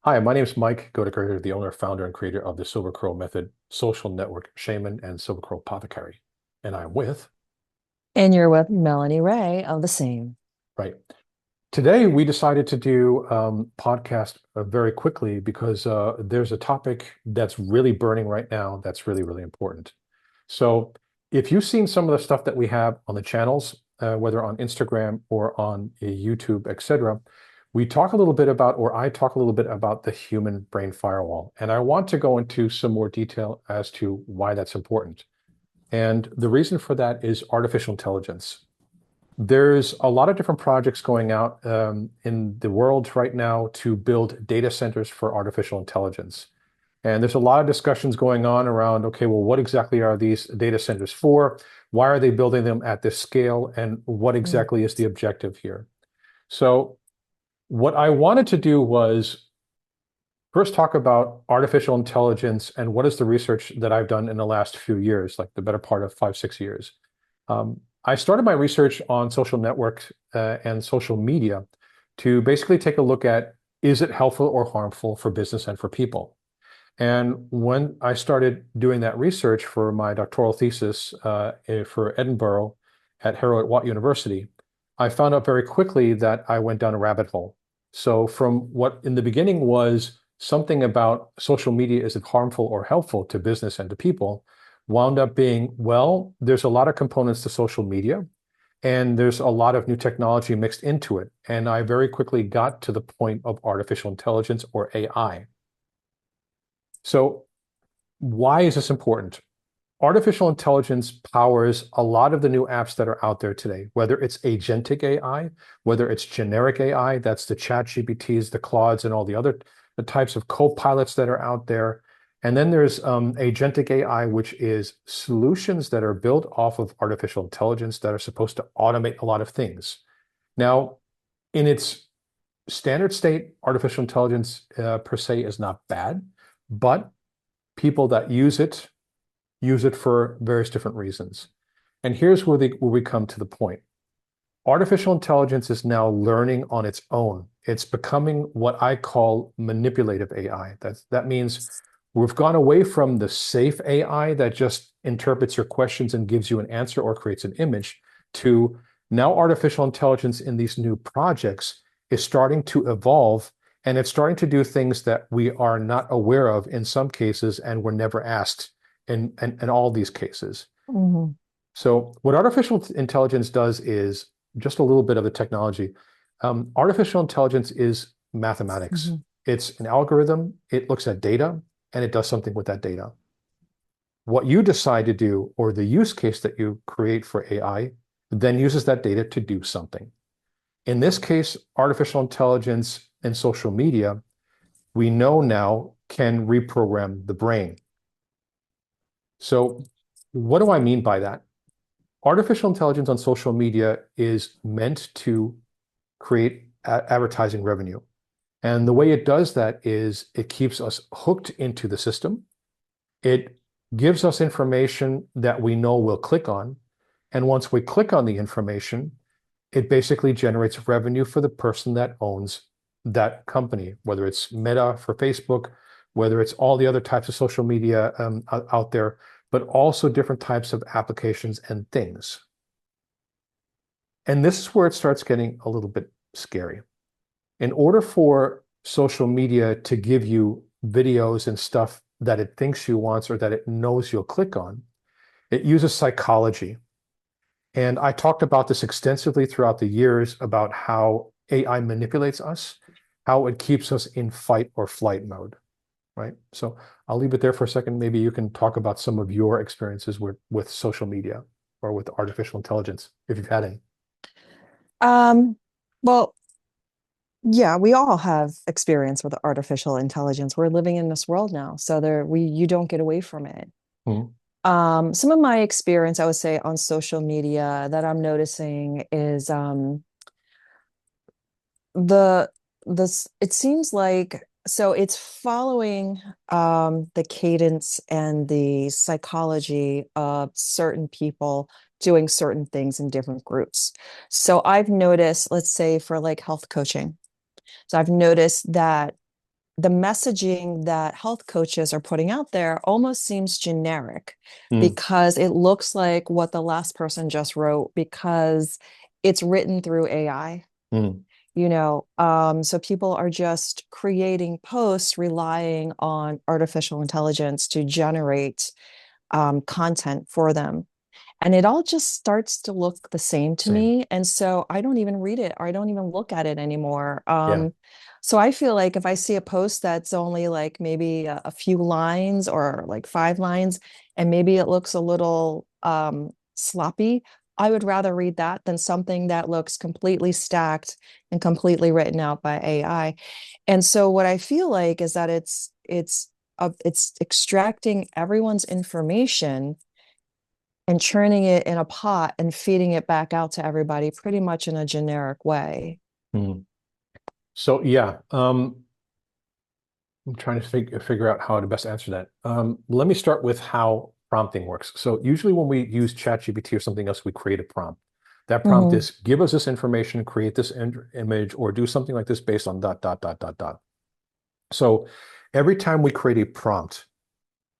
Hi, my name is Mike Godeker, the owner, founder, and creator of the Silver Crow Method, social network shaman, and Silver Crow apothecary. And I'm with, And you're with Melanie Ray of the same. right. Today, we decided to do podcast very quickly because there's a topic that's really burning right now that's really, really important. So if you've seen some of the stuff that we have on the channels, whether on Instagram or on YouTube, etc., we talk a little bit about, or I talk a little bit about the human brain firewall. And I want to go into some more detail as to why that's important. And the reason for that is artificial intelligence. There's a lot of different projects going out in the world right now to build data centers for artificial intelligence. And there's a lot of discussions going on around, okay, well, what exactly are these data centers for? Why are they building them at this scale? And what Mm. exactly is the objective here? So, what I wanted to do was first talk about artificial intelligence and what is the research that I've done in the last few years, like the better part of 5, 6 years. I started my research on social networks and social media to basically take a look at, is it helpful or harmful for business and for people? And when I started doing that research for my doctoral thesis for Edinburgh at Harrow at Watt University, I found out very quickly that I went down a rabbit hole. So from what in the beginning was something about social media, is it harmful or helpful to business and to people, wound up being, well, there's a lot of components to social media, and there's a lot of new technology mixed into it. And I very quickly got to the point of artificial intelligence or AI. So why is this important? Artificial intelligence powers a lot of the new apps that are out there today, whether it's agentic AI, whether it's generic AI, that's the chat GPTs, the Claudes, and all the types of co-pilots that are out there. And then there's agentic AI, which is solutions that are built off of artificial intelligence that are supposed to automate a lot of things. Now, in its standard state, artificial intelligence per se is not bad, but people that use it for various different reasons. And here's where we come to the point. Artificial intelligence is now learning on its own. It's becoming what I call manipulative AI. That means we've gone away from the safe AI that just interprets your questions and gives you an answer or creates an image to now artificial intelligence in these new projects is starting to evolve, and it's starting to do things that we are not aware of in some cases and were never asked in all these cases. Mhm. So what artificial intelligence does is just a little bit of the technology. Artificial intelligence is mathematics. Mhm. It's an algorithm. It looks at data and it does something with that data. What you decide to do, or the use case that you create for AI, then uses that data to do something. In this case, artificial intelligence and social media, we know now can reprogram the brain. So what do I mean by that? Artificial intelligence on social media is meant to create advertising revenue. And the way it does that is it keeps us hooked into the system. It gives us information that we know we'll click on. And once we click on the information, it basically generates revenue for the person that owns that company, whether it's Meta for Facebook, whether it's all the other types of social media out there, but also different types of applications and things. And this is where it starts getting a little bit scary. In order for social media to give you videos and stuff that it thinks you wants or that it knows you'll click on, it uses psychology. And I talked about this extensively throughout the years about how AI manipulates us, how it keeps us in fight or flight mode, right? So I'll leave it there for a second. Maybe you can talk about some of your experiences with social media or with artificial intelligence, if you've had any. Um, well, yeah, we all have experience with artificial intelligence. We're living in this world now, so you don't get away from it. Mhm. Some of my experience, I would say, on social media that I'm noticing is the this it seems like so it's following the cadence and the psychology of certain people doing certain things in different groups. So I've noticed, let's say for like health coaching, so I've noticed that the messaging that health coaches are putting out there almost seems generic Mm, because it looks like what the last person just wrote because it's written through AI. mm, So people are just creating posts relying on artificial intelligence to generate content for them. And it all just starts to look the same to same. me. And so I don't even read it or I don't even look at it anymore. Yeah. So I feel like if I see a post that's only like maybe a few lines or like 5 lines, and maybe it looks a little sloppy, I would rather read that than something that looks completely stacked and completely written out by AI. And so what I feel like is that it's extracting everyone's information and churning it in a pot and feeding it back out to everybody pretty much in a generic way. Mm. So yeah, I'm trying to figure out how to best answer that. Let me start with how prompting works. So usually when we use ChatGPT or something else, we create a prompt. That prompt Mm-hmm, is give us this information, create this image, or do something like this based on dot, dot, dot, dot, dot. So every time we create a prompt,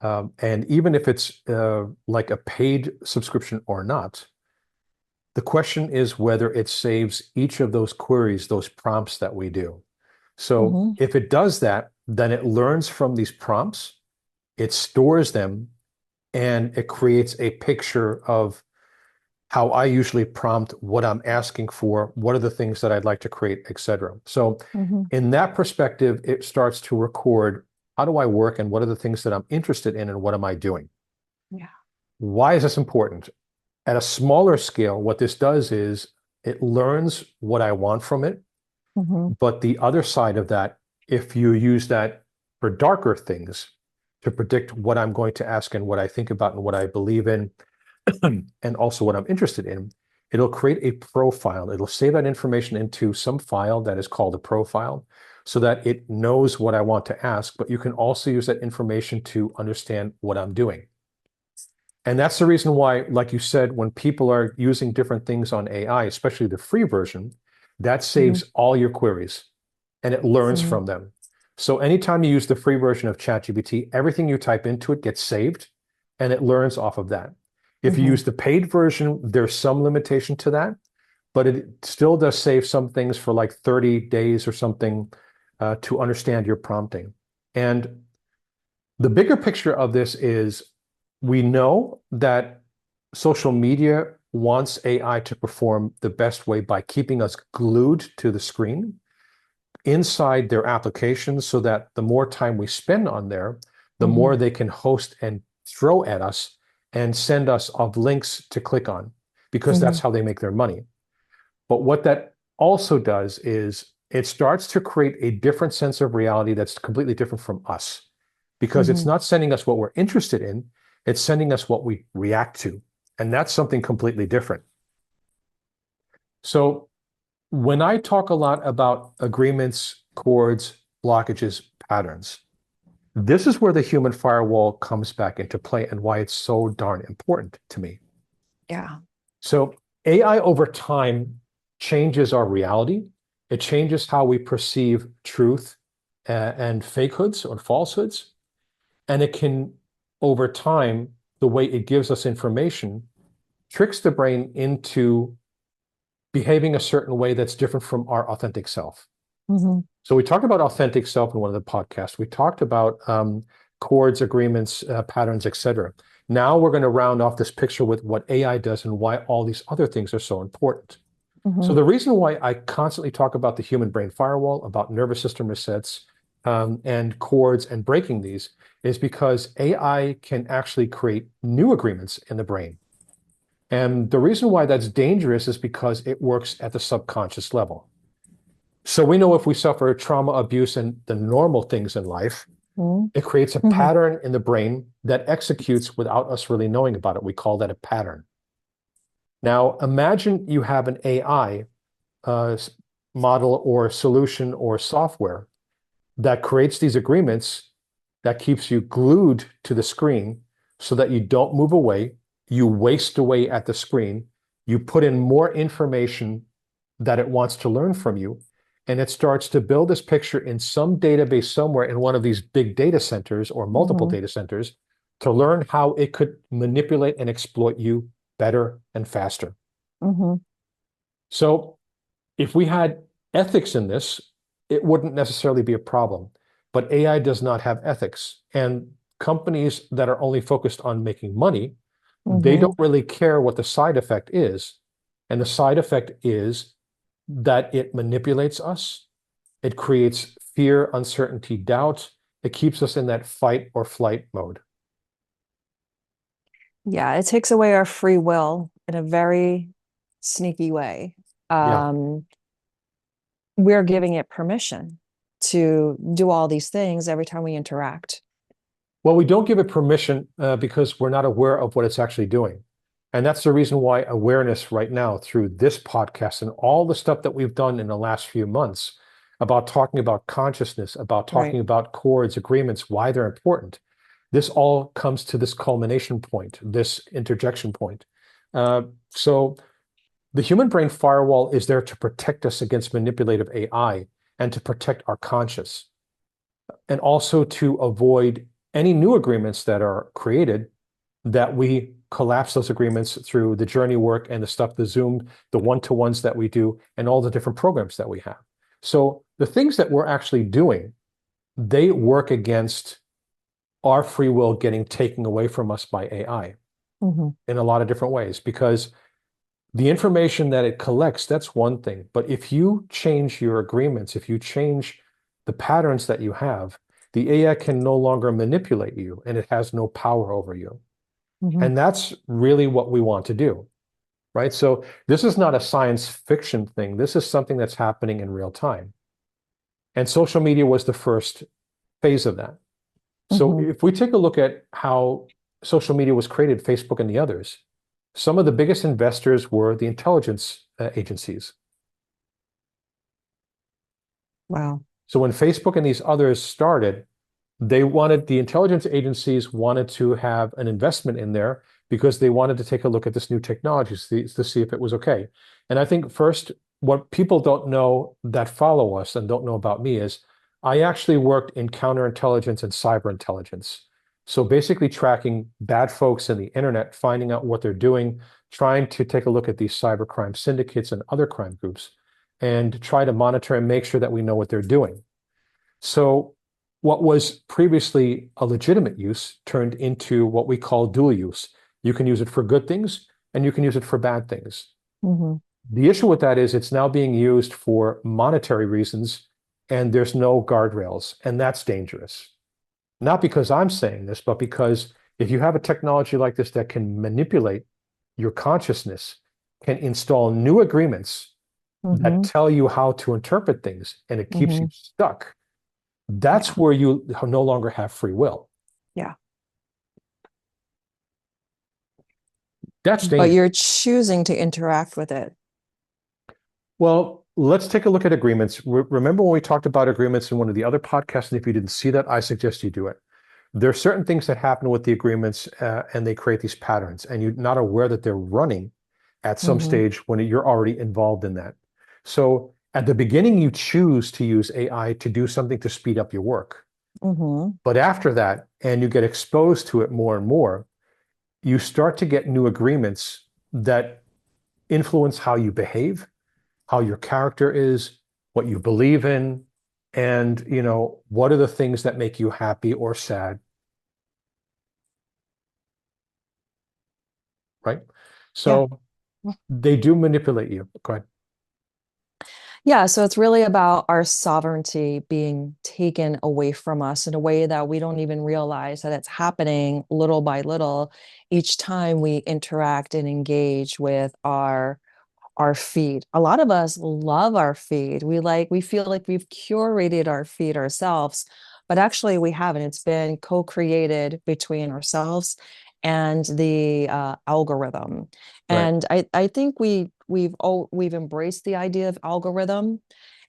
and even if it's like a paid subscription or not, the question is whether it saves each of those queries, those prompts that we do. So mm-hmm, if it does that, then it learns from these prompts, it stores them, and it creates a picture of how I usually prompt what I'm asking for, what are the things that I'd like to create, etc. So mm-hmm. in that perspective, it starts to record how do I work and what are the things that I'm interested in and what am I doing? Yeah. Why is this important? At a smaller scale, what this does is it learns what I want from it. Mm-hmm, But the other side of that, if you use that for darker things to predict what I'm going to ask and what I think about and what I believe in, and also what I'm interested in, it'll create a profile. It'll save that information into some file that is called a profile so that it knows what I want to ask, but you can also use that information to understand what I'm doing. And that's the reason why, like you said, when people are using different things on AI, especially the free version, that mm-hmm, saves all your queries and it learns mm-hmm, from them. So anytime you use the free version of ChatGPT, everything you type into it gets saved and it learns off of that. If you mm-hmm, use the paid version, there's some limitation to that, but it still does save some things for like 30 days or something to understand your prompting. And the bigger picture of this is we know that social media wants AI to perform the best way by keeping us glued to the screen inside their applications so that the more time we spend on there, the mm-hmm, more they can host and throw at us and send us of links to click on because mm-hmm, that's how they make their money. But what that also does is it starts to create a different sense of reality that's completely different from us because it's mm-hmm. not sending us what we're interested in, it's sending us what we react to. And that's something completely different. So when I talk a lot about agreements, chords, blockages, patterns, this is where the human firewall comes back into play and why it's so darn important to me. Yeah. So AI over time changes our reality. It changes how we perceive truth and fakehoods or falsehoods. And it can, over time, the way it gives us information, tricks the brain into behaving a certain way that's different from our authentic self. Mm-hmm, So we talked about authentic self in one of the podcasts. We talked about chords, agreements, patterns, etc. Now we're going to round off this picture with what AI does and why all these other things are so important. mm-hmm, So the reason why I constantly talk about the human brain firewall, about nervous system resets, and chords and breaking these is because AI can actually create new agreements in the brain. And the reason why that's dangerous is because it works at the subconscious level. So we know if we suffer trauma, abuse, and the normal things in life, it creates a mm-hmm, pattern in the brain that executes without us really knowing about it. We call that a pattern. Now, imagine you have an AI model or solution or software that creates these agreements that keeps you glued to the screen so that you don't move away. You waste away at the screen. You put in more information that it wants to learn from you. and it starts to build this picture in some database somewhere in one of these big data centers or multiple Mm-hmm. data centers to learn how it could manipulate and exploit you better and faster. Mm-hmm. So if we had ethics in this, it wouldn't necessarily be a problem. But AI does not have ethics. And companies that are only focused on making money, they Mm-hmm. don't really care what the side effect is. And the side effect is that it manipulates us. It creates fear, uncertainty, doubt. It keeps us in that fight or flight mode. Yeah, it takes away our free will in a very sneaky way. Yeah. Um, we're giving it permission to do all these things every time we interact. Well, we don't give it permission because we're not aware of what it's actually doing. And that's the reason why awareness right now through this podcast and all the stuff that we've done in the last few months about talking about consciousness, about Right. talking about chords, agreements, why they're important. This all comes to this culmination point, this interjection point. Uh, so the human brain firewall is there to protect us against manipulative AI and to protect our conscious and also to avoid any new agreements that are created that we collapse those agreements through the journey work and the stuff, the Zoom, the one-to-ones that we do, and all the different programs that we have. So the things that we're actually doing, they work against our free will getting taken away from us by AI Mm-hmm. in a lot of different ways because the information that it collects, that's one thing. But if you change your agreements, if you change the patterns that you have, the AI can no longer manipulate you and it has no power over you. Mm-hmm. And that's really what we want to do, right? So this is not a science fiction thing. This is something that's happening in real time. And social media was the first phase of that. So Mm-hmm. if we take a look at how social media was created, Facebook and the others, some of the biggest investors were the intelligence agencies. Wow. So when Facebook and these others started, the intelligence agencies wanted to have an investment in there because they wanted to take a look at this new technology to see if it was okay. And I think first, what people don't know that follow us and don't know about me is I actually worked in counterintelligence and cyber intelligence. So basically tracking bad folks in the internet, finding out what they're doing, trying to take a look at these cybercrime syndicates and other crime groups, and try to monitor and make sure that we know what they're doing. So what was previously a legitimate use turned into what we call dual use. You can use it for good things and you can use it for bad things. Mm-hmm. The issue with that is it's now being used for monetary reasons and there's no guardrails, and that's dangerous. Not because I'm saying this, but because if you have a technology like this that can manipulate your consciousness, can install new agreements that Mm-hmm. tell you how to interpret things, and it keeps Mm-hmm. you stuck, Yeah. that's where you no longer have free will. Yeah. That's But dangerous. you're choosing to interact with it. Well, let's take a look at agreements. Remember when we talked about agreements in one of the other podcasts? And if you didn't see that, I suggest you do it. There are certain things that happen with the agreements, and they create these patterns, and you're not aware that they're running at some Mm-hmm. stage when you're already involved in that. So at the beginning, you choose to use AI to do something to speed up your work. Mm-hmm. But after that, and you get exposed to it more and more, you start to get new agreements that influence how you behave, how your character is, what you believe in, and what are the things that make you happy or sad, right? Yeah. So they do manipulate you. Go ahead. Yeah, so it's really about our sovereignty being taken away from us in a way that we don't even realize that it's happening little by little each time we interact and engage with our feed. A lot of us love our feed. We feel like we've curated our feed ourselves, but actually we haven't. It's been co-created between ourselves and the algorithm. Right. And I think we've embraced the idea of algorithm,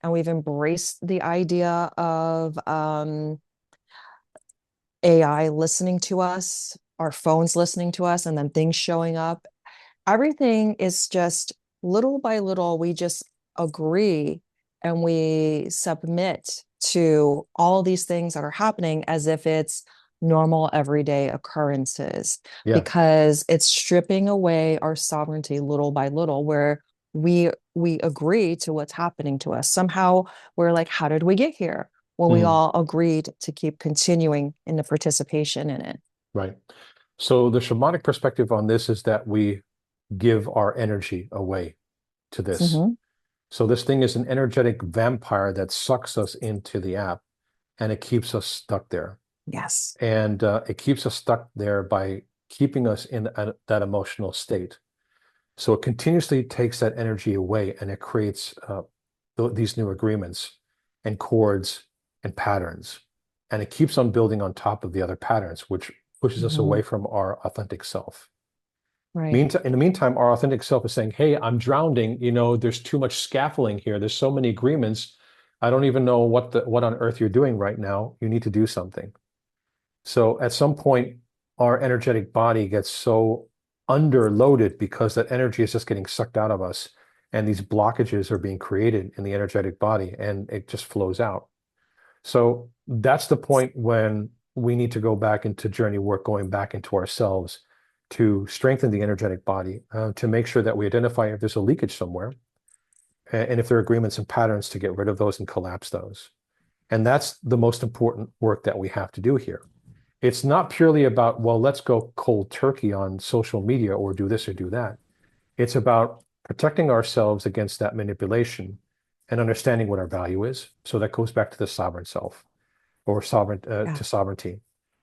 and we've embraced the idea of AI listening to us, our phones listening to us, and then things showing up. Everything is just little by little, we just agree and we submit to all these things that are happening as if it's normal everyday occurrences, Yeah. because it's stripping away our sovereignty little by little, where we agree to what's happening to us. Somehow we're like, how did we get here? Well, we Mhm. all agreed to keep continuing in the participation in it. Right. So the shamanic perspective on this is that we give our energy away to this. Mm-hmm. So this thing is an energetic vampire that sucks us into the app and it keeps us stuck there. Yes. And it keeps us stuck there by keeping us in that emotional state. So it continuously takes that energy away and it creates these new agreements and chords and patterns. And it keeps on building on top of the other patterns, which pushes us Mm-hmm. away from our authentic self. Right. Meantime, in the meantime, our authentic self is saying, hey, I'm drowning. There's too much scaffolding here. There's so many agreements. I don't even know what on earth you're doing right now. You need to do something. So at some point, our energetic body gets so underloaded because that energy is just getting sucked out of us, and these blockages are being created in the energetic body, and it just flows out. So that's the point when we need to go back into journey work, going back into ourselves to strengthen the energetic body, to make sure that we identify if there's a leakage somewhere, and if there are agreements and patterns to get rid of those and collapse those. And that's the most important work that we have to do here. It's not purely about, well, let's go cold turkey on social media or do this or do that. It's about protecting ourselves against that manipulation and understanding what our value is. So that goes back to the sovereign self or Yeah. to sovereignty.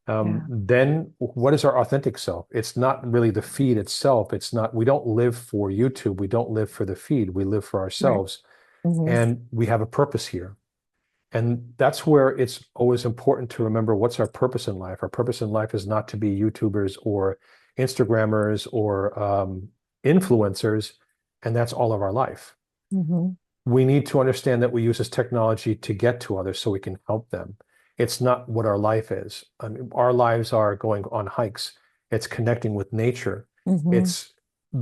Yeah. Then what is our authentic self? It's not really the feed itself. It's not, we don't live for YouTube. We don't live for the feed. We live for Right. ourselves. Mm-hmm. And we have a purpose here. And that's where it's always important to remember what's our purpose in life. Our purpose in life is not to be YouTubers or Instagrammers or influencers, and that's all of our life. Mm-hmm. We need to understand that we use this technology to get to others so we can help them. It's not what our life is. I mean, our lives are going on hikes. It's connecting with nature. Mm-hmm. It's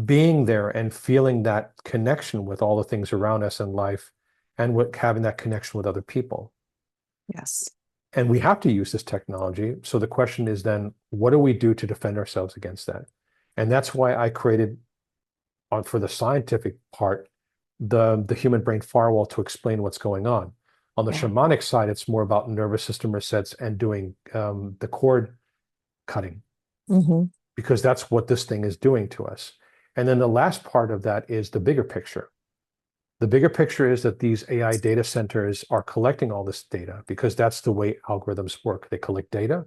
being there and feeling that connection with all the things around us in life and with having that connection with other people. Yes. And we have to use this technology. So the question is then, what do we do to defend ourselves against that? And that's why I created for the scientific part, the human brain firewall to explain what's going on. On the Yeah. shamanic side, it's more about nervous system resets and doing the cord cutting, Mm-hmm. because that's what this thing is doing to us. And then the last part of that is the bigger picture. The bigger picture is that these AI data centers are collecting all this data because that's the way algorithms work. They collect data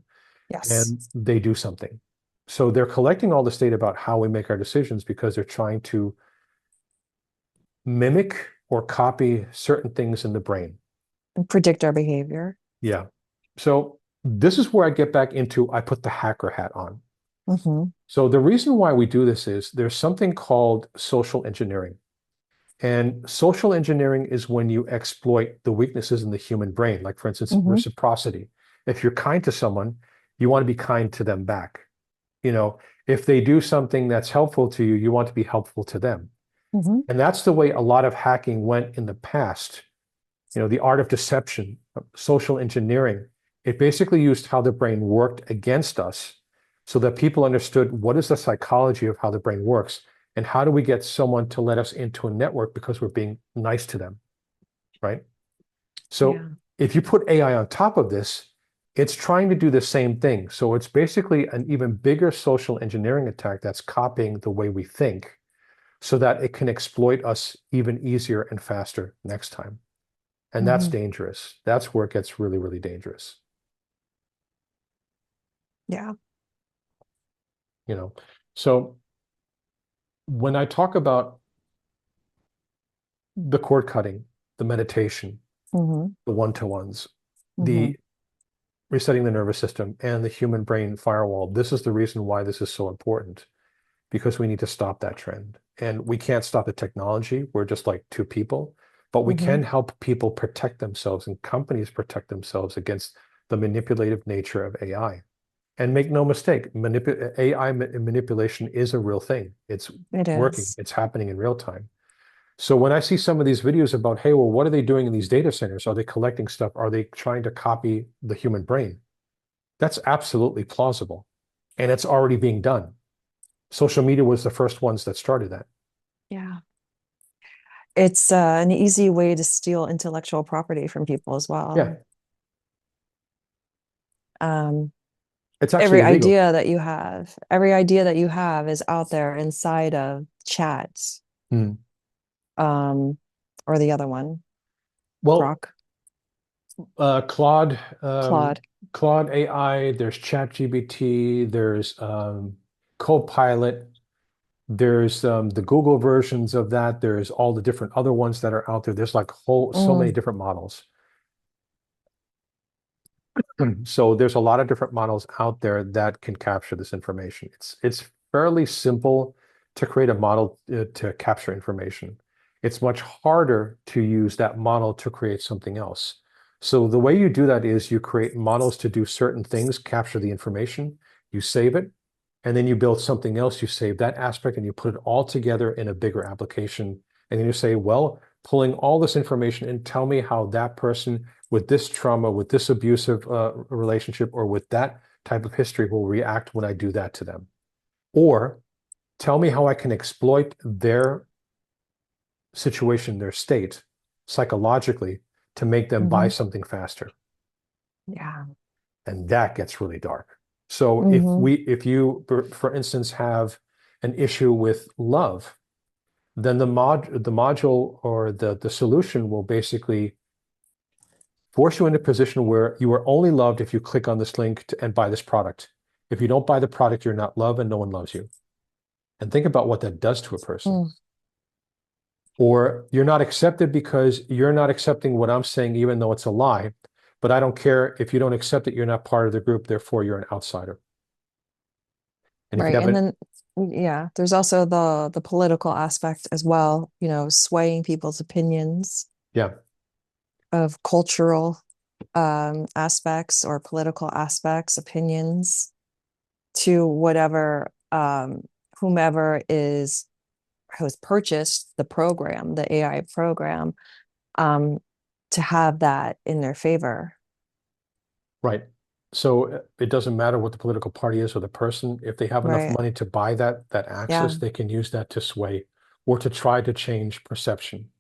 Yes. and they do something. So they're collecting all this data about how we make our decisions because they're trying to mimic or copy certain things in the brain. And predict our behavior. Yeah. So this is where I get back into, I put the hacker hat on. Mm-hmm. So the reason why we do this is there's something called social engineering. And social engineering is when you exploit the weaknesses in the human brain, like, for instance, Mm-hmm. reciprocity. If you're kind to someone, you want to be kind to them back. You know, if they do something that's helpful to you, you want to be helpful to them. Mm-hmm. And that's the way a lot of hacking went in the past. The art of deception, social engineering, it basically used how the brain worked against us so that people understood what is the psychology of how the brain works and how do we get someone to let us into a network because we're being nice to them, right? So Yeah. if you put AI on top of this, it's trying to do the same thing. So it's basically an even bigger social engineering attack that's copying the way we think so that it can exploit us even easier and faster next time. And that's Mm-hmm. dangerous. That's where it gets really, really dangerous. Yeah. You know, so when I talk about the cord cutting, the meditation, Mm-hmm. the one-to-ones, Mm-hmm. the resetting the nervous system, and the human brain firewall, this is the reason why this is so important, because we need to stop that trend. And we can't stop the technology. We're just like two people, but we Mm-hmm. can help people protect themselves and companies protect themselves against the manipulative nature of AI. And make no mistake, AI manipulation is a real thing. It's It working, is. it's happening in real time. So when I see some of these videos about, hey, well, what are they doing in these data centers? Are they collecting stuff? Are they trying to copy the human brain? That's absolutely plausible. And it's already being done. Social media was the first ones that started that. Yeah. It's an easy way to steal intellectual property from people as well. Yeah, Um, it's actually illegal. every idea that you have is out there inside of chats, Hmm. um, or the other one, Well, Grok, Claude, Claude. Claude AI, there's ChatGPT, there's Copilot, there's the Google versions of that. There's all the different other ones that are out there. There's like so many Mm, different models. So there's a lot of different models out there that can capture this information. It's fairly simple to create a model to capture information. It's much harder to use that model to create something else. So the way you do that is you create models to do certain things, capture the information, you save it, and then you build something else. You save that aspect and you put it all together in a bigger application. And then you say, well, pulling all this information and tell me how that person with this trauma, with this abusive relationship, or with that type of history will react when I do that to them. Or tell me how I can exploit their situation, their state, psychologically to make them buy hmm. something faster. Yeah. And that gets really dark. So Hmm. if you, for instance, have an issue with love, then the module or the solution will basically force you into a position where you are only loved if you click on this link and buy this product. If you don't buy the product, you're not loved and no one loves you. And think about what that does to a person. Mm, Or you're not accepted because you're not accepting what I'm saying, even though it's a lie. But I don't care if you don't accept it, you're not part of the group, therefore you're an outsider. And if you right. And haven't, then, yeah, there's also the political aspect as well, you know, swaying people's opinions yeah, of cultural aspects or political aspects, opinions to whatever whomever is has purchased the program, the AI program, um, to have that in their favor. right. So it doesn't matter what the political party is or the person. If they have enough Right. money to buy that access, Yeah. they can use that to sway or to try to change perception.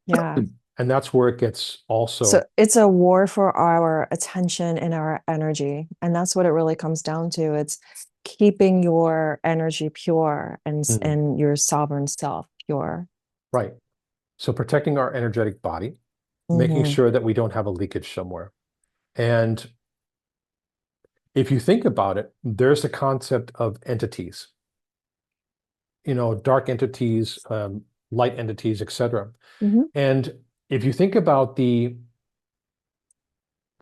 Yeah. And that's where it gets So also it's a war for our attention and our energy. And that's what it really comes down to. It's keeping your energy pure mm, and your sovereign self pure. right. So protecting our energetic body, making Hmm. sure that we don't have a leakage somewhere. And if you think about it, there's the concept of entities, dark entities, light entities, etc. Hmm. And if you think about the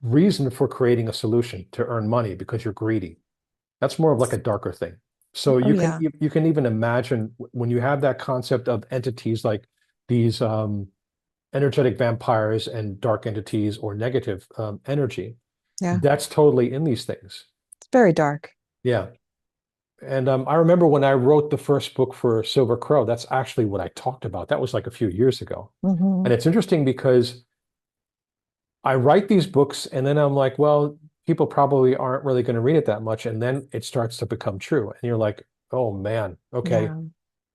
reason for creating a solution to earn money because you're greedy, that's more of like a darker thing. So Oh, you can yeah. you can even imagine when you have that concept of entities like these energetic vampires and dark entities or negative energy, Yeah. that's totally in these things. It's very dark. Yeah. And I remember when I wrote the first book for Silver Crow, that's actually what I talked about. That was like a few years ago. Hmm. And it's interesting because I write these books and then I'm like, well, people probably aren't really going to read it that much. And then it starts to become true. And you're like, oh man, okay. Yeah.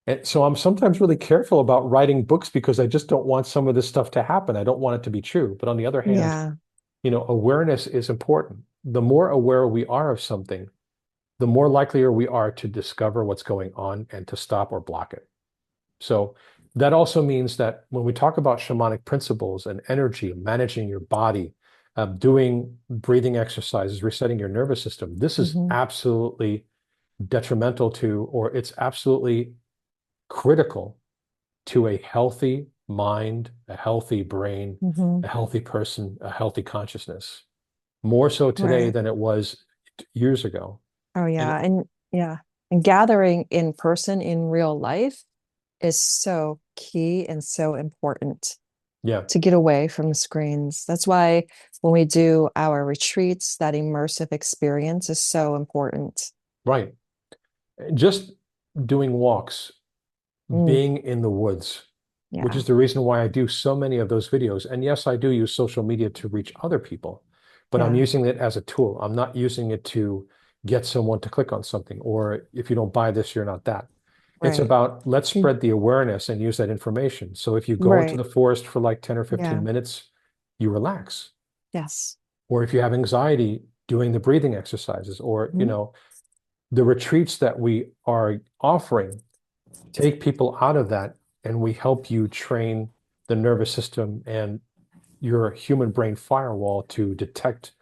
And so I'm sometimes really careful about writing books because I just don't want some of this stuff to happen. I don't want it to be true. But on the other hand, Yeah. awareness is important. The more aware we are of something, the more likelier we are to discover what's going on and to stop or block it. So that also means that when we talk about shamanic principles and energy, managing your body, doing breathing exercises, resetting your nervous system, this is Hmm. absolutely detrimental to, or it's absolutely critical to a healthy mind, a healthy brain, Hmm. a healthy person, a healthy consciousness. More so today Right. than it was years ago. Oh, And yeah. And yeah. And gathering in person in real life is so key and so important yeah, to get away from the screens. That's why when we do our retreats, that immersive experience is so important. right. Just doing walks, Mm, being in the woods. which Yeah. is the reason why I do so many of those videos. And yes, I do use social media to reach other people, but I'm Yeah. using it as a tool. I'm not using it to get someone to click on something, or if you don't buy this, you're not that. It's Right. about let's Mm. spread the awareness and use that information. So if you go into Right. the forest for like 10 or 15 Yeah. minutes, you relax. Yes. Or if you have anxiety, doing the breathing exercises, or Mhm. the retreats that we are offering take people out of that, and we help you train the nervous system and your human brain firewall to detect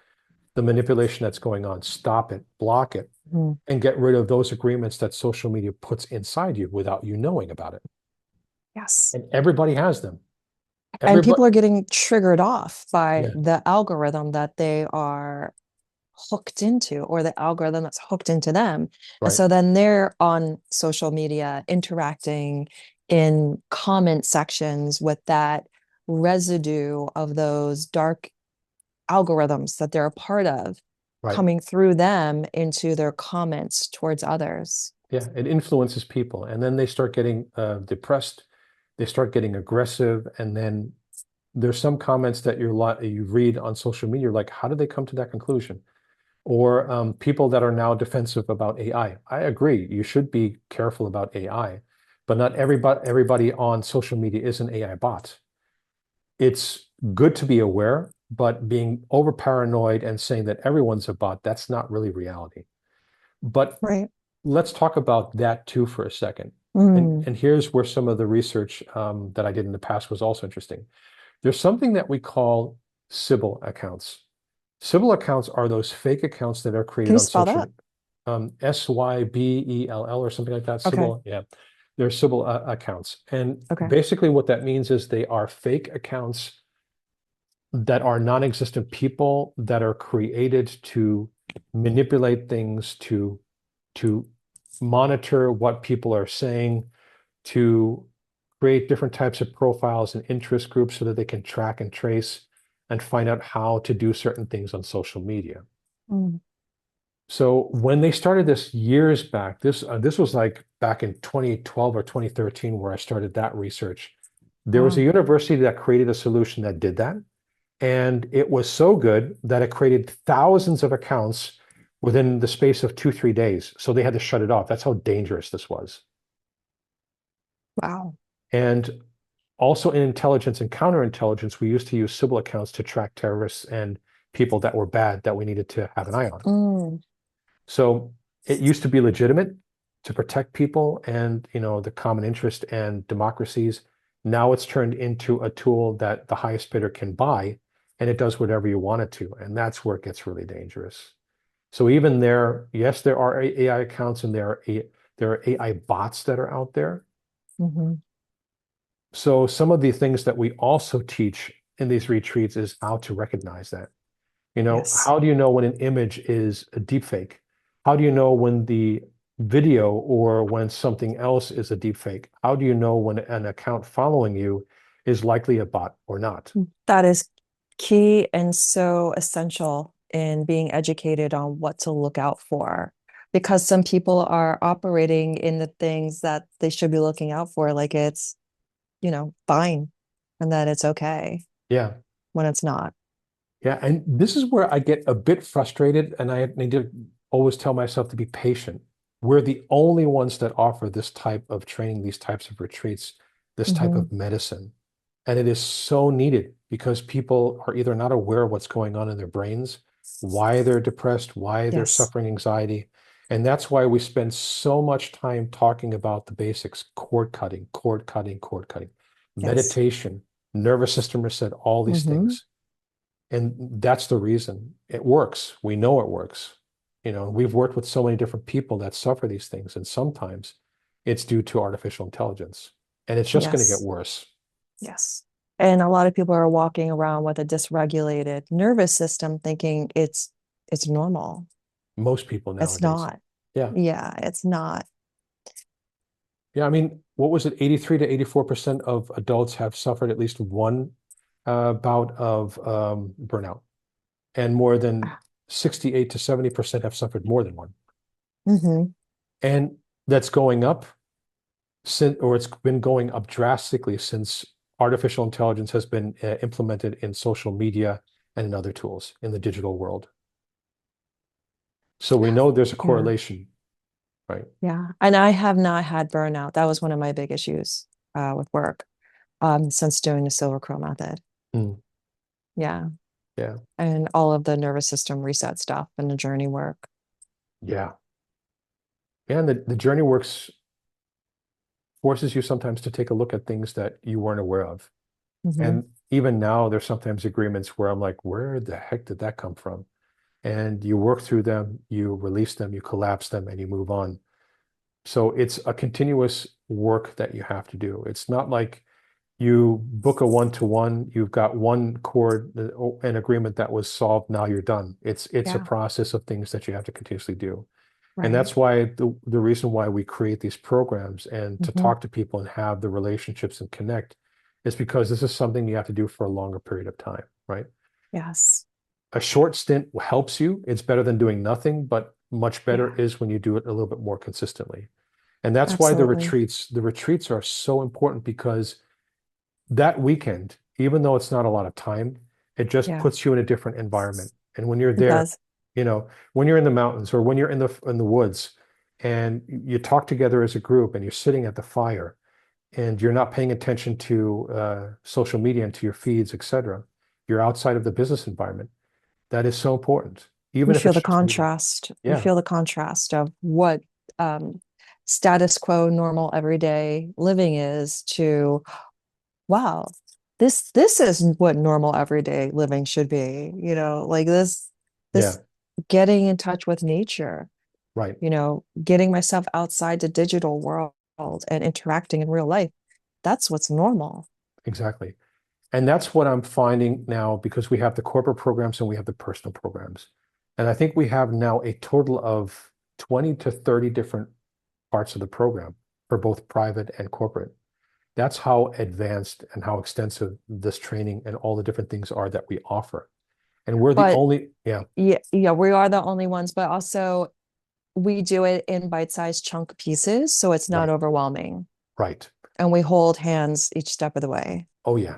the manipulation that's going on, stop it, block it, Mhm. and get rid of those agreements that social media puts inside you without you knowing about it. Yes. And everybody has them. And Everybody, people are getting triggered off by yeah, the algorithm that they are hooked into, or the algorithm that's hooked into them. And right, so then they're on social media interacting in comment sections with that residue of those dark algorithms that they're a part of right. coming through them into their comments towards others. Yeah, it influences people. And then they start getting depressed, they start getting aggressive, and then there's some comments that you read on social media, like, how did they come to that conclusion? Or people that are now defensive about AI. I agree, you should be careful about AI, but not everybody on social media is an AI bot. It's good to be aware, but being over paranoid and saying that everyone's a bot, that's not really reality. But Right. let's talk about that too for a second. And, Mm. and here's where some of the research that I did in the past was also interesting. There's something that we call Sybil accounts. Sybil accounts are those fake accounts that are Can created you on spell social, that? Sybell or something like that. Okay. Sybil, yeah, they're Sybil accounts. And Okay. basically, what that means is they are fake accounts that are non-existent people that are created to manipulate things, to monitor what people are saying, to create different types of profiles and interest groups so that they can track and trace and find out how to do certain things on social media. Mm. So when they started this years back, this was like back in 2012 or 2013 where I started that research. There was a Wow. university that created a solution that did that, and it was so good that it created thousands of accounts within the space of 2, 3 days. So they had to shut it off. That's how dangerous this was. Wow. And also in intelligence and counterintelligence, we used to use Sybil accounts to track terrorists and people that were bad that we needed to have an eye on. Mm. So it used to be legitimate to protect people and the common interest and democracies. Now it's turned into a tool that the highest bidder can buy, and it does whatever you want it to. And that's where it gets really dangerous. So even there, yes, there are AI accounts and there are AI bots that are out there. Hmm. So some of the things that we also teach in these retreats is how to recognize that. Yes. How do you know when an image is a deep fake? How do you know when the video or when something else is a deep fake? How do you know when an account following you is likely a bot or not? That is key and so essential in being educated on what to look out for. Because some people are operating in the things that they should be looking out for, like it's, fine, and that it's okay Yeah. when it's not. Yeah. And this is where I get a bit frustrated, and I need to always tell myself to be patient. We're the only ones that offer this type of training, these types of retreats, this type Hmm. of medicine. And it is so needed because people are either not aware of what's going on in their brains, why they're depressed, why they're Yes. suffering anxiety. And that's why we spend so much time talking about the basics: cord cutting, cord cutting, cord cutting, Yes. meditation, nervous system reset, all these Hmm. things. And that's the reason it works. We know it works. We've worked with so many different people that suffer these things, and sometimes it's due to artificial intelligence, and it's just going to get Yes. worse. Yes. And a lot of people are walking around with a dysregulated nervous system thinking it's normal. Most people It's nowadays. not. Yeah. Yeah, it's not. Yeah. I mean, what was it? 83 to 84% of adults have suffered at least one bout of burnout, and more than 68 to 70% have suffered more than one. Hmm. And that's going up. or it's been going up drastically since artificial intelligence has been implemented in social media and in other tools in the digital world. So we know there's a Yeah. correlation, right? Yeah. And I have not had burnout. That was one of my big issues with work since doing the Silver Crow method. Mm, Yeah. yeah, And all of the nervous system reset stuff and the journey work. yeah. And the journey works forces you sometimes to take a look at things that you weren't aware of. Hmm. And even now, there's sometimes agreements where I'm like, where the heck did that come from? And you work through them, you release them, you collapse them, and you move on. So it's a continuous work that you have to do. It's not like you book a one-to-one, you've got one chord, an agreement that was solved, now you're done. It's a Yeah. process of things that you have to continuously do. And Right. that's why the reason why we create these programs and to Hmm. talk to people and have the relationships and connect is because this is something you have to do for a longer period of time, right? Yes. A short stint helps you. It's better than doing nothing, but much better Yeah. is when you do it a little bit more consistently. And that's why Absolutely. the retreats are so important because that weekend, even though it's not a lot of time, it just Yeah. puts you in a different environment. And when you're It there, does. when you're in the mountains or when you're in the woods and you talk together as a group and you're sitting at the fire and you're not paying attention to social media and to your feeds, etc. You're outside of the business environment. That is so important, You even if feel it's the just a meeting. contrast. You Yeah, feel the contrast of what um, status quo, normal, everyday living is to, wow, this is what normal, everyday living should be. Like yeah, this getting in touch with nature, right, getting myself outside the digital world and interacting in real life. That's what's normal. exactly. And that's what I'm finding now because we have the corporate programs and we have the personal programs. And I think we have now a total of 20 to 30 different parts of the program for both private and corporate. That's how advanced and how extensive this training and all the different things are that we offer. And we're the But only, yeah, yeah, we are the only ones, but also we do it in bite-sized chunk pieces, so it's not right, overwhelming. right. And we hold hands each step of the way. Oh, yeah,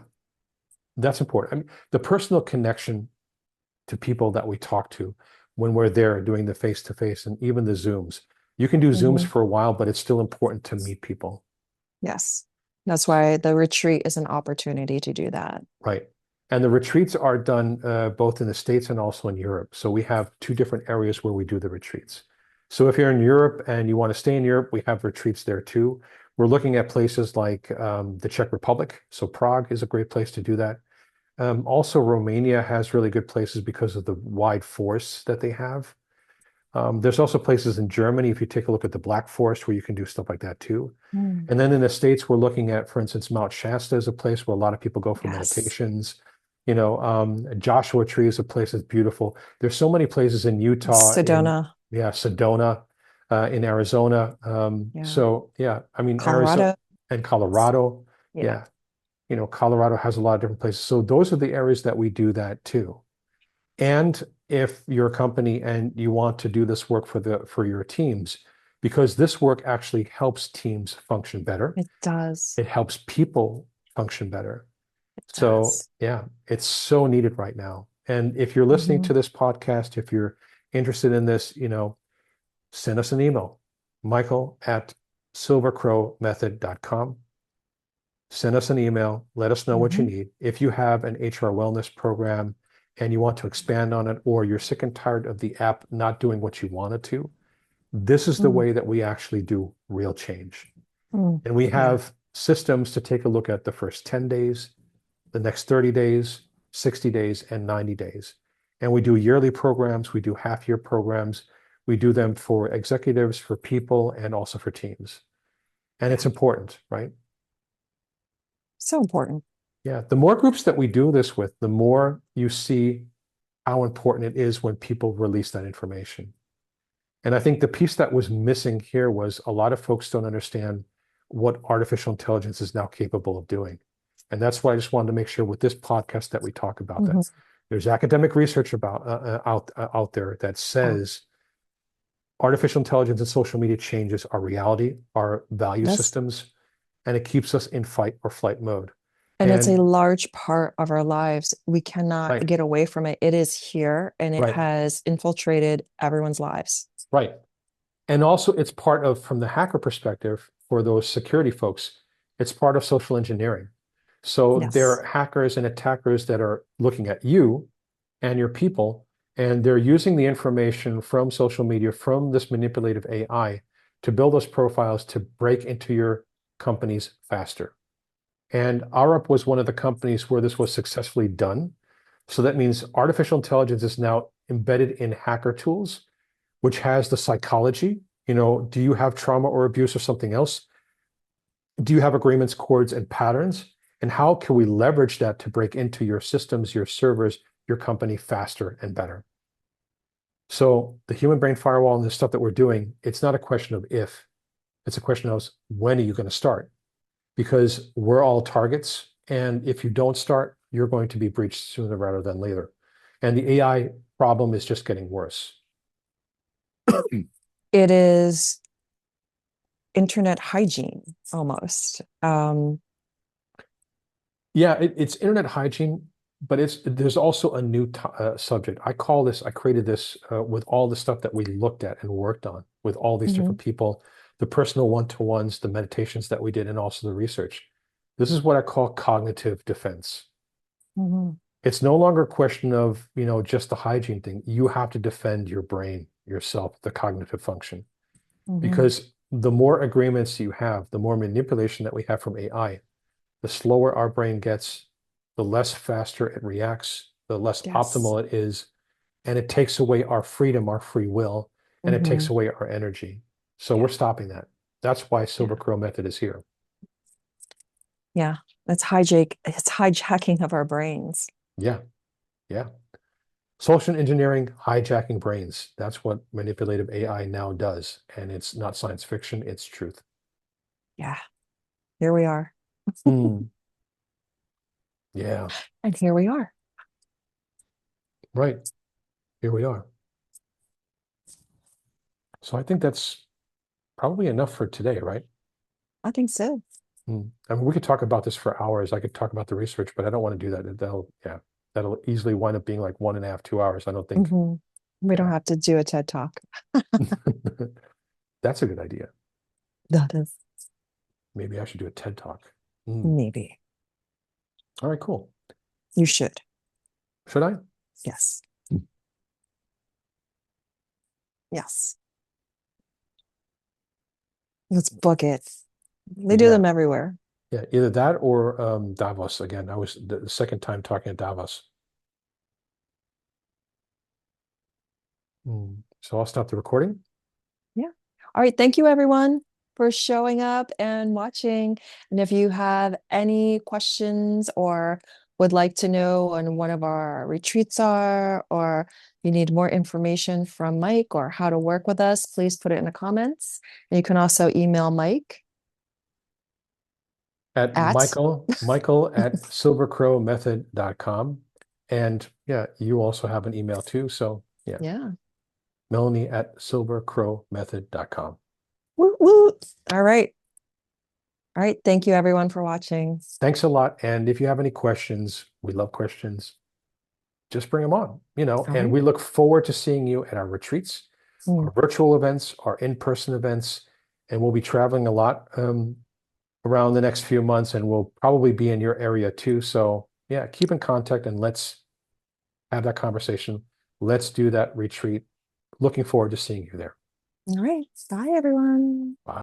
that's important. I mean, the personal connection to people that we talk to when we're there doing the face-to-face and even the Zooms. You can do Zooms Hmm. for a while, but it's still important to meet people. Yes. That's why the retreat is an opportunity to do that. Right. And the retreats are done both in the States and also in Europe. So we have two different areas where we do the retreats. So if you're in Europe and you want to stay in Europe, we have retreats there too. We're looking at places like the Czech Republic. So Prague is a great place to do that. Also, Romania has really good places because of the wide forests that they have. There's also places in Germany, if you take a look at the Black Forest, where you can do stuff like that too. Mm. And then in the States, we're looking at, for instance, Mount Shasta is a place where a lot of people go for Yes. meditations. Joshua Tree is a place that's beautiful. There's so many places in Utah, Sedona. yeah, Sedona, in Arizona. Yeah. So yeah, I mean, Arizona Colorado. and Colorado. Yeah. Yeah, Colorado has a lot of different places. So those are the areas that we do that too. And if you're a company and you want to do this work for your teams, because this work actually helps teams function better, It does. it helps people function better. It So does. yeah, it's so needed right now. And if you're listening Hmm. to this podcast, if you're interested in this, send us an email, michael@silvercrowmethod.com. Send us an email. Let us know what you Hmm. need. If you have an HR wellness program and you want to expand on it, or you're sick and tired of the app not doing what you want it to, this is the Mm. way that we actually do real change. Mm. And we Yeah. have systems to take a look at the first 10 days, the next 30 days, 60 days, and 90 days. And we do yearly programs, we do half-year programs, we do them for executives, for people, and also for teams. And Yeah. it's important, right? So important. Yeah, the more groups that we do this with, the more you see how important it is when people release that information. And I think the piece that was missing here was a lot of folks don't understand what artificial intelligence is now capable of doing. And that's why I just wanted to make sure with this podcast that we talk about that. Hmm. There's academic research about out there that Yeah. says artificial intelligence and social media changes our reality, our value That's systems, and it keeps us in fight or flight mode. and it's a And large part of our lives. We cannot right, get away from it. It is here and it right, has infiltrated everyone's lives. right. And also, it's part of, from the hacker perspective, for those security folks, it's part of social engineering. So there Yes. are hackers and attackers that are looking at you and your people, and they're using the information from social media, from this manipulative AI, to build those profiles to break into your companies faster. And OurUp was one of the companies where this was successfully done. So that means artificial intelligence is now embedded in hacker tools, which has the psychology. Do you have trauma or abuse or something else? Do you have agreements, codes, and patterns? And how can we leverage that to break into your systems, your servers, your company faster and better? So the human brain firewall and the stuff that we're doing, it's not a question of if, it's a question of when are you going to start? Because we're all targets. And if you don't start, you're going to be breached sooner rather than later. And the AI problem is just getting worse. It is internet hygiene almost. Yeah, it's internet hygiene, but there's also a new subject. I created this with all the stuff that we looked at and worked on with all these Mhm, different people, the personal one-to-ones, the meditations that we did, and also the research. This is what I call cognitive defense. mhm, It's no longer a question of, just the hygiene thing. You have to defend your brain, yourself, the cognitive function, mhm. because the more agreements you have, the more manipulation that we have from AI, the slower our brain gets, the less faster it reacts, the less Yes. optimal it is, and it takes away our freedom, our free will, and it takes Mhm. away our energy. So we're Yeah. stopping that. That's why Silver Yeah. Crow Method is here. Yeah. That's hijack. It's hijacking of our brains. Yeah, yeah. Social engineering, hijacking brains. That's what manipulative AI now does. And it's not science fiction, it's truth. Yeah. Here we are. Mm, yeah, And here we are. right. Here we are. So I think that's probably enough for today, right? I think so. I mean, we could talk about this for hours. I could talk about the research, but I don't want to do that. That'll easily wind up being like 1.5, 2 hours. I don't think. Mhm. We don't Yeah, have to do a TED talk. that's a good idea. That is Maybe I should do a TED Talk. Mm. maybe. All right, cool. You should. Should I? Yes. Yes. Let's book it. They do Yeah, them everywhere. yeah. Either that or Davos again. I was the second time talking at Davos. So I'll stop the recording. Yeah. All right. Thank you, everyone, for showing up and watching. And if you have any questions or would like to know when one of our retreats are, or you need more information from Mike or how to work with us, please put it in the comments. And you can also email Mike At at, Michael at silvercrowmethod.com. And yeah, you also have an email too. So yeah, yeah. Melanie at silvercrowmethod.com. Woo, woo. All right. All right. Thank you, everyone, for watching. Thanks a lot. And if you have any questions, we love questions, just bring them on, All and right. we look forward to seeing you at our retreats, Mm. our virtual events, our in-person events, and we'll be traveling a lot around the next few months, and we'll probably be in your area too. So yeah, keep in contact and let's have that conversation. Let's do that retreat. Looking forward to seeing you there. All right. Bye, everyone. Bye.